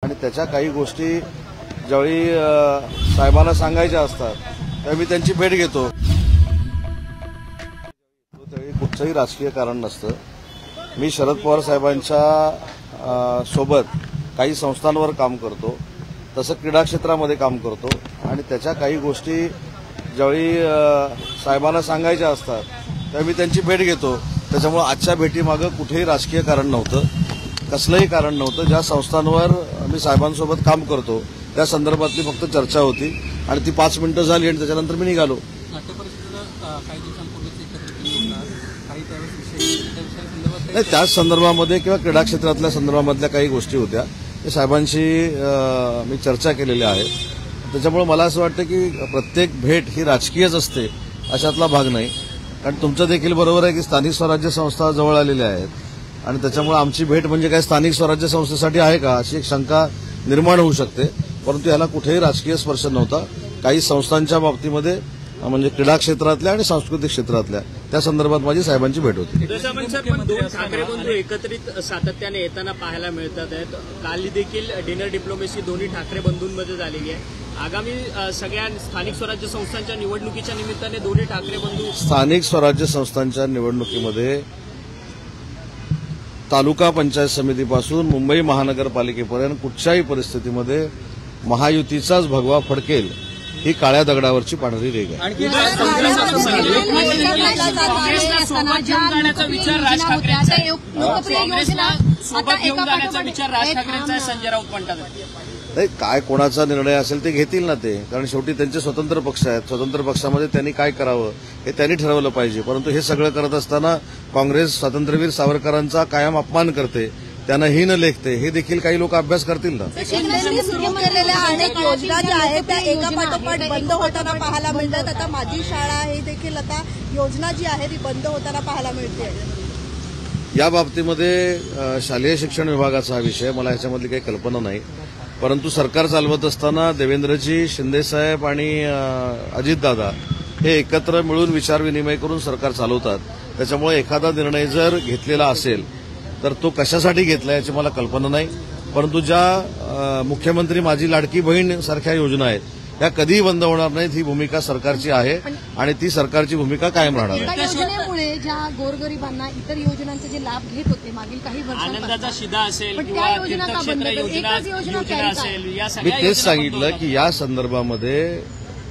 आणि त्याच्या काही गोष्टी ज्यावेळी साहेबांना सांगायच्या असतात त्यावेळी मी त्यांची भेट घेतो. त्यावेळी कुठचंही राजकीय कारण नसतं. मी शरद पवार साहेबांच्या सोबत काही संस्थांवर काम करतो, तसं क्रीडा क्षेत्रामध्ये काम करतो आणि त्याच्या काही गोष्टी ज्यावेळी साहेबांना सांगायच्या असतात त्यावेळी मी त्यांची भेट घेतो. त्याच्यामुळे आजच्या भेटीमागं कुठेही राजकीय कारण नव्हतं, कसलंही कारण नव्हतं. ज्या संस्थांवर मी साहेबांसोबत काम करतो त्या संदर्भातली फक्त चर्चा होती आणि ती 5 मिनिटं झाली आणि त्याच्यानंतर मी निघालो. नाही, त्याच संदर्भामध्ये किंवा क्रीडा क्षेत्रातल्या संदर्भामधल्या काही गोष्टी होत्या त्या साहेबांशी मी चर्चा केलेल्या आहेत. त्याच्यामुळे मला असं वाटतं की प्रत्येक भेट ही राजकीयच असते अशातला भाग नाही. कारण तुमचं देखील बरोबर आहे की स्थानिक स्वराज्य संस्था जवळ आलेल्या आहेत आणि त्याच्यामुळे आमची भेट म्हणजे काय स्थानिक स्वराज्य संस्थेसाठी आहे का अशी एक शंका निर्माण होऊ शकते. परंतु याला कुठेही राजकीय स्पर्श नव्हता. काही संस्थांच्या बाबतीमध्ये म्हणजे क्रीडा क्षेत्रातल्या आणि सांस्कृतिक क्षेत्रातल्या त्या संदर्भात माझी साहेबांची भेट होती. दोन ठाकरे बंधू एकत्रित सातत्याने येताना पाहायला मिळतात आहेत. काल देखील डिनर डिप्लोमेसी दोन्ही ठाकरे बंधूंमध्ये झालेली आहे. आगामी सगळ्या स्थानिक स्वराज्य संस्थांच्या निवडणुकीच्या निमित्ताने दोन्ही ठाकरे बंधू स्थानिक स्वराज्य संस्थांच्या निवडणुकीमध्ये तालुका पंचायत समितीपासून मुंबई महानगरपालिकेपर्यंत कुठच्याही परिस्थितीमध्ये महायुतीचाच भगवा फडकेल ही काळ्या दगडावरची पांढरी रेघ आहे. संजय राऊत म्हणतात नाही, काय कोणाचा निर्णय असेल ते घेतील ना ते, कारण शेवटी त्यांचे स्वतंत्र पक्ष आहेत. स्वतंत्र पक्षामध्ये त्यांनी काय करावं हे त्यांनी ठरवलं पाहिजे. परंतु हे सगळं करत असताना काँग्रेस स्वातंत्र्यवीर सावरकरांचा कायम अपमान करते, त्यांना हीन लेखते, हे देखील काही लोक अभ्यास करतील ना. शिंदेंनी सुरू केलेल्या अनेक योजना ज्या आहेत त्या एका पाठोपाठ बंद होताना पाहायला मिळतात. आता माझी शाळा हे देखील आता योजना जी आहे ती बंद होताना पाहायला मिळते. या बाबतीमध्ये शालेय शिक्षण विभागाचा हा विषय, मला ह्याच्यामधली काही कल्पना नाही. परंतु सरकार चालवत असताना देवेंद्रजी, शिंदेसाहेब आणि अजितदादा हे एकत्र मिळून विचारविनिमय करून सरकार चालवतात. त्याच्यामुळे एखादा निर्णय जर घेतलेला असेल तर तो कशासाठी घेतला याची मला कल्पना नाही. परंतु ज्या मुख्यमंत्री माझी लाडकी बहीण सारख्या योजना आहेत त्या कधीही बंद होणार नाहीत ही भूमिका सरकारची आहे आणि ती सरकारची भूमिका कायम राहणार आहे. योजनेमुळे ज्या गोरगरिबांना इतर योजनांचे जे लाभ घेत होते मागील काही वर्षांपासून, आनंदाचा शिदा असेल किंवा तीर्थक्षेत्र योजना असेल, या मी सगळ्या तेच सांगितलं की या संदर्भामध्ये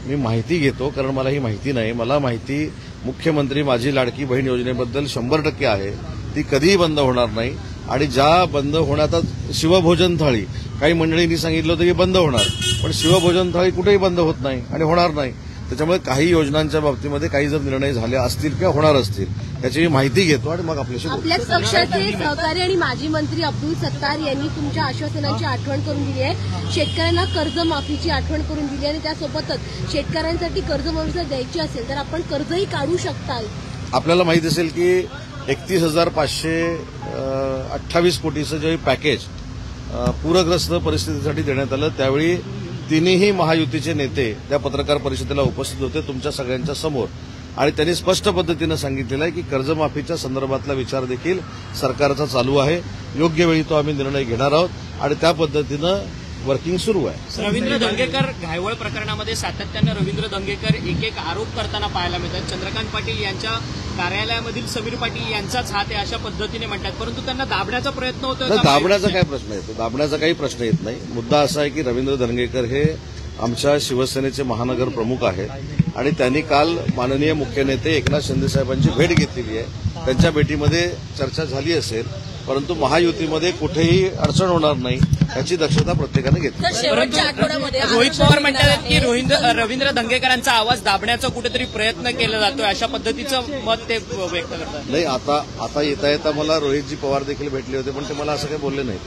मी माहिती घेतो, कारण मला ही माहिती नाही. मला माहिती मुख्यमंत्री माझी लाडकी बहीण योजनेबद्दल 100% आहे. ती कधीही बंद होणार नाही आणि ज्या बंद होण्यात शिवभोजन थाळी काही मंडळींनी सांगितलं होतं की बंद होणार, पण शिवभोजन थाळी कुठेही बंद होत नाही आणि होणार नाही. त्याच्यामुळे काही योजनांच्या बाबतीमध्ये काही जर निर्णय झाले असतील किंवा होणार असतील त्याची मी माहिती घेतो आणि मग आपल्याशी बोलतो. आपल्याच पक्षाचे सहकारी आणि माजी मंत्री अब्दुल सत्तार यांनी तुमच्या आश्वासनांची आठवण करून दिली आहे. शेतकऱ्यांना कर्जमाफीची आठवण करून दिली आणि त्यासोबतच शेतकऱ्यांसाठी कर्जमाफी जर द्यायची असेल तर आपण कर्जही काढू शकताल. आपल्याला माहित असेल की 31,528 कोटीचं जे पॅकेज पूरग्रस्त परिस्थितीसाठी देण्यात आलं त्यावेळी तिन्ही महायुतीचे नेते त्या पत्रकार परिषदेला उपस्थित होते तुमच्या सगळ्यांच्या समोर आणि त्यांनी स्पष्ट पद्धतीनं सांगितलेलं आहे की कर्जमाफीच्या संदर्भातला विचार देखील सरकारचा चालू आहे. योग्य वेळी तो आम्ही निर्णय घेणार आहोत आणि त्या पद्धतीनं वर्किंग सुरू आहे. रवींद्र धंगेकर घायवळ प्रकरणामध्ये सातत्यानं रवींद्र धंगेकर एक आरोप करताना पाहायला मिळतात. चंद्रकांत पाटील यांच्या कार्यालयामधील समीर पाटील यांचाच हात आहे अशा पद्धतीने म्हणतात, परंतु त्यांना दाबण्याचा प्रयत्न होतो. दाबण्याचा काय प्रश्न येतो? दाबण्याचा काही प्रश्न येत नाही. मुद्दा असा आहे की रवींद्र धंगेकर हे आमच्या शिवसेनेचे महानगर प्रमुख आहेत आणि त्यांनी काल माननीय मुख्य नेते एकनाथ शिंदे साहेबांची भेट घेतलेली आहे. त्यांच्या भेटीमध्ये चर्चा झाली असेल, परंतु महायुतीमध्ये कुठेही अडचण होणार नाही याची दक्षता प्रत्येकाने घेतली. रोहित पवार म्हणतात की रवींद्र धंगेकरांचा आवाज दाबण्याचा कुठेतरी प्रयत्न केला जातोय अशा पद्धतीचं मत ते व्यक्त करतात. नाही, आता येता येता मला रोहितजी पवार देखील भेटले होते पण ते मला असं काही बोलले नाही.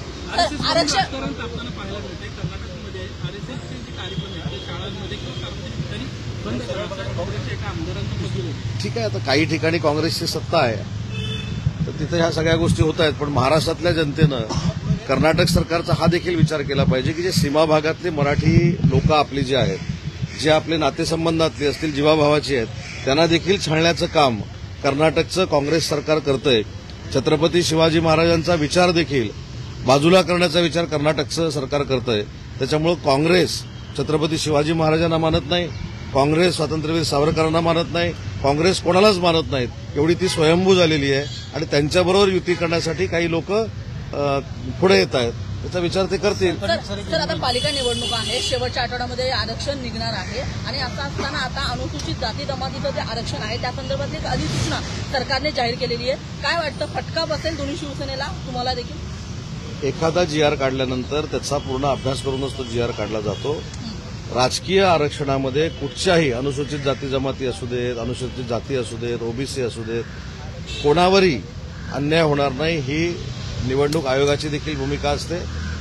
ठीक आहे, आता काही ठिकाणी काँग्रेसची सत्ता आहे तर तिथे ह्या सगळ्या गोष्टी होत आहेत, पण महाराष्ट्रातल्या जनतेनं कर्नाटक सरकारचा हा देखील विचार केला पाहिजे की जे सीमा भागातले मराठी लोक आपली जे आहेत, जे आपले नातेसंबंधातले असतील, जीवाभावाची आहेत, त्यांना देखील छळण्याचं काम कर्नाटकचं काँग्रेस सरकार करतंय. छत्रपती शिवाजी महाराजांचा विचार देखील बाजूला करण्याचा विचार कर्नाटकचं सरकार करतंय. त्याच्यामुळे काँग्रेस छत्रपती शिवाजी महाराजांना मानत नाही, काँग्रेस स्वातंत्र्यवीर सावरकरांना मानत नाही, काँग्रेस कोणालाच मानत नाहीत. एवढी ती स्वयंभू झालेली आहे आणि त्यांच्याबरोबर युती करण्यासाठी काही लोक पुढे येत आहेत. त्याचा विचार ते करतील. सर आता पालिका निवडणूक आहे, शेवटच्या आठवड्यामध्ये आरक्षण निघणार आहे आणि असं असताना आता अनुसूचित जाती जमातीचं जे आरक्षण आहे त्या संदर्भातली एक अधिसूचना सरकारने जाहीर केलेली आहे. काय वाटतं, फटका बसेल दोन्ही शिवसेनेला, तुम्हाला देखील? एखादा GR काढल्यानंतर त्याचा पूर्ण अभ्यास करूनच तो GR काढला जातो. राजकीय आरक्षणामध्ये कुठच्याही अनुसूचित जाती जमाती असू देत, अनुसूचित जाती असू देत, OBC असू देत, कोणावरही अन्याय होणार नाही ही निवडणूक आयोगाची देखील भूमिका असते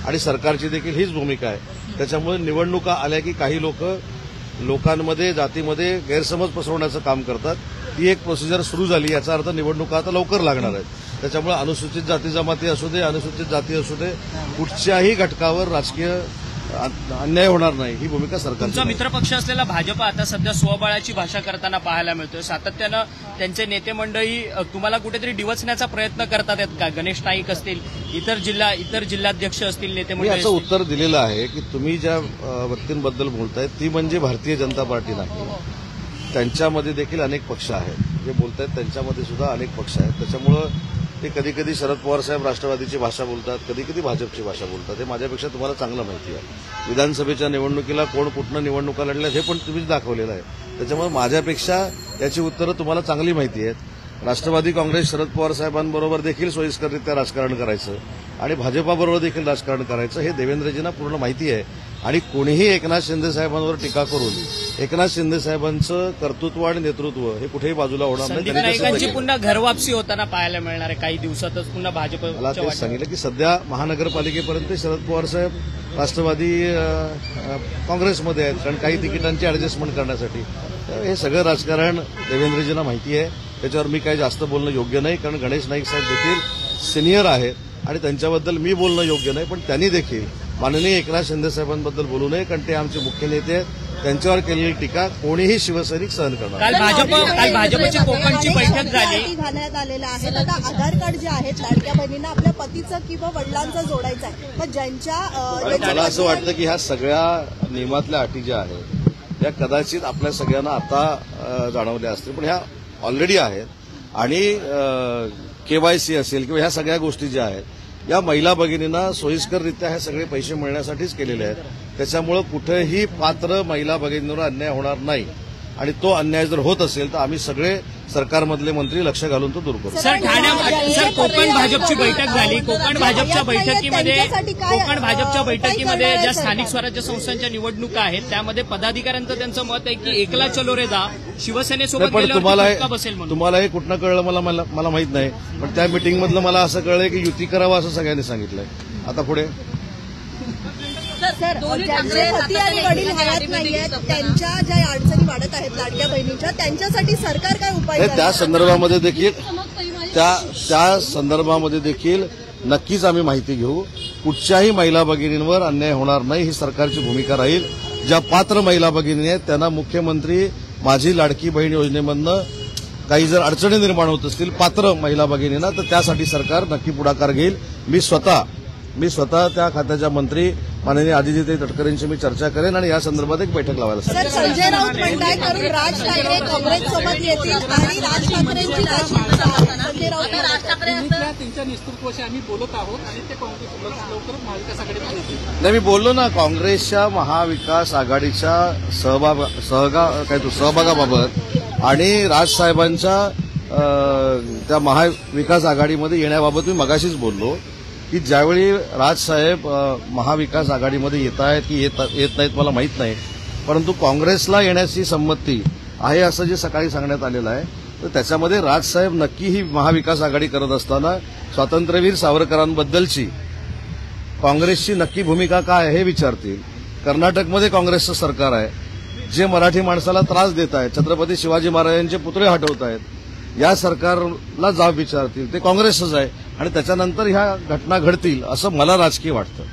आणि सरकारची देखील हीच भूमिका आहे. त्याच्यामुळे निवडणुका आल्या की काही लोकांमध्ये जातीमध्ये गैरसमज पसरवण्याचं काम करतात. ती एक प्रोसिजर सुरू झाली, याचा अर्थ निवडणुका आता लवकर लागणार आहेत. त्याच्यामुळे अनुसूचित जाती जमाती असू दे, अनुसूचित जाती असू दे, कुठच्याही घटकावर राजकीय अन्याय होणार नाही ही भूमिका सरकारची. तुमचा मित्रपक्ष असलेला भाजप आता सध्या स्वबळाची भाषा करताना पाहायला मिळतोय. सातत्यानं त्यांचे नेते मंडळी तुम्हाला कुठेतरी डिवचण्याचा प्रयत्न करतात आहेत का? गणेश नाईक असतील, इतर जिल्हाध्यक्ष असतील, नेते मी मंडळी याचं उत्तर दिलेलं आहे की तुम्ही ज्या व्यक्तींबद्दल बोलताय ती म्हणजे भारतीय जनता पार्टी नाही. त्यांच्यामध्ये देखील अनेक पक्ष आहेत. जे बोलतायत त्यांच्यामध्ये सुद्धा अनेक पक्ष आहेत. त्याच्यामुळं ते कधी कधी शरद पवार साहेब राष्ट्रवादीची भाषा बोलतात, कधी कधी भाजपची भाषा बोलतात. हे माझ्यापेक्षा तुम्हाला चांगलं माहिती आहे. विधानसभेच्या निवडणुकीला कोण कुठनं निवडणुका लढल्यात हे पण तुम्हीच दाखवलेलं आहे. त्याच्यामुळे माझ्यापेक्षा याची उत्तरं तुम्हाला चांगली माहिती आहेत. राष्ट्रवादी काँग्रेस शरद पवार साहेबांबरोबर देखील सोयीस्कररित्या राजकारण करायचं आणि भाजपाबरोबर देखील राजकारण करायचं हे देवेंद्रजींना पूर्ण माहिती आहे. आणि कोणीही एकनाथ शिंदे साहेबांवर टीका करून एकनाथ शिंदे साहेबांचं कर्तृत्व आणि नेतृत्व हे कुठेही बाजूला होणार संदीप नाही. नाईकांची पुन्हा घरवापसी होताना पाहायला मिळणार आहे काही दिवसातच पुन्हा भाजप. मला तेच सांगितलं की सध्या महानगरपालिकेपर्यंत शरद पवार साहेब राष्ट्रवादी काँग्रेसमध्ये आहेत, कारण काही तिकिटांची ऍडजस्टमेंट करण्यासाठी. हे सगळं राजकारण देवेंद्रजींना माहिती आहे. त्याच्यावर मी काही जास्त बोलणं योग्य नाही, कारण गणेश नाईक साहेब देखील सिनियर आहेत आणि त्यांच्याबद्दल मी बोलणं योग्य नाही. पण त्यांनी देखील माननीय एकनाथ शिंदे साहेबांबद्दल बोलू नये, कारण ते आमचे मुख्य नेते आहेत. त्यांच्यावर केलेली टीका कोणीही शिवसैनिक सहन करणार. काल भाजपची कोकणची बैठक झाली. घालण्यात आलेलं आहे. आता आधार कार्ड जे आहेत लाडक्या बहिणींना आपल्या पतीचं किंवा वडिलांचं जोडायचं आहे. मग ज्यांच्या मला असं वाटतं की ह्या सगळ्या नियमातल्या अटी ज्या आहेत या कदाचित आपल्या सगळ्यांना आता जाणवल्या असतील, पण ह्या ऑलरेडी आहेत. आणि KYC असेल किंवा ह्या सगळ्या गोष्टी ज्या आहेत या महिला भगिनींना सोयीस्कररित्या हे सगळे पैसे मिळण्यासाठीच केलेले आहेत. त्याच्यामुळे कुठेही पात्र महिला भगिनींवर अन्याय होणार नाही. आणि तो अन्याय जर होत असेल तर आम्ही सगळे सरकारमधले मंत्री लक्ष घालून तो दूर करू. सर ठाण्यामध्ये कोकण भाजपची बैठक झाली. कोकण भाजपच्या बैठकीमध्ये ज्या स्थानिक स्वराज्य संस्थांच्या निवडणुका आहेत त्यामध्ये पदाधिकाऱ्यांचं त्यांचं मत आहे की एकला चलो रे जा शिवसेनेसोबत तुम्हाला हे कुठनं कळलं मला माहित नाही. पण त्या मिटिंगमधलं मला असं कळलंय की युती करावं असं सगळ्यांनी सांगितलंय. आता पुढे सर ज्यांचे पती आणि वडील हयात नाहीयेत त्यांच्या ज्या अडचणी वाढत आहेत लाडक्या बहिणीच्या, त्यांच्यासाठी सरकार काय उपाय त्या संदर्भामध्ये देखील नक्कीच आम्ही माहिती घेऊ. कुठच्याही महिला भगिनींवर अन्याय होणार नाही ही सरकारची भूमिका राहील. ज्या पात्र महिला भगिनी आहेत त्यांना मुख्यमंत्री माझी लाडकी बहीण योजनेमधनं काही जर अडचणी निर्माण होत असतील पात्र महिला भगिनींना तर त्यासाठी सरकार नक्की पुढाकार घेईल. मी स्वतः त्या खात्याच्या मंत्री माननीय आदित्यताई तटकरेंशी मी चर्चा करेन आणि या संदर्भात एक बैठक लावायला सांगेन. संजय राऊत म्हणताय करून राज ठाकरे काँग्रेससोबत येतील आणि राज ठाकरेंची संजय राऊत त्यांच्या नेतृत्वाशी आम्ही बोलत आहोत आणि ते काँग्रेस लवकरच महाविकास आघाडीमध्ये येतील. नाही, मी बोललो ना काँग्रेसच्या महाविकास आघाडीच्या सहभागाबाबत आणि राजसाहेबांच्या त्या महाविकास आघाडीमध्ये येण्याबाबत मी मगाशीच बोललो की ज्यावेळी राजसाहेब महाविकास आघाडीमध्ये येत आहेत की येत नाहीत मला माहीत नाही, परंतु काँग्रेसला येण्याची संमती आहे असं जे सकाळी सांगण्यात आलेलं आहे. तर त्याच्यामध्ये राजसाहेब नक्की ही महाविकास आघाडी करत असताना स्वातंत्र्यवीर सावरकरांबद्दलची काँग्रेसची नक्की भूमिका काय आहे हे विचारतील. कर्नाटकमध्ये काँग्रेसचं सरकार आहे जे मराठी माणसाला त्रास देत आहे, छत्रपती शिवाजी महाराजांचे पुतळे हटवत आहेत, या सरकारला जाब विचारतील. ते काँग्रेसच आहे आणि त्याच्यानंतर ह्या घटना घडतील असं मला राजकीय वाटतं.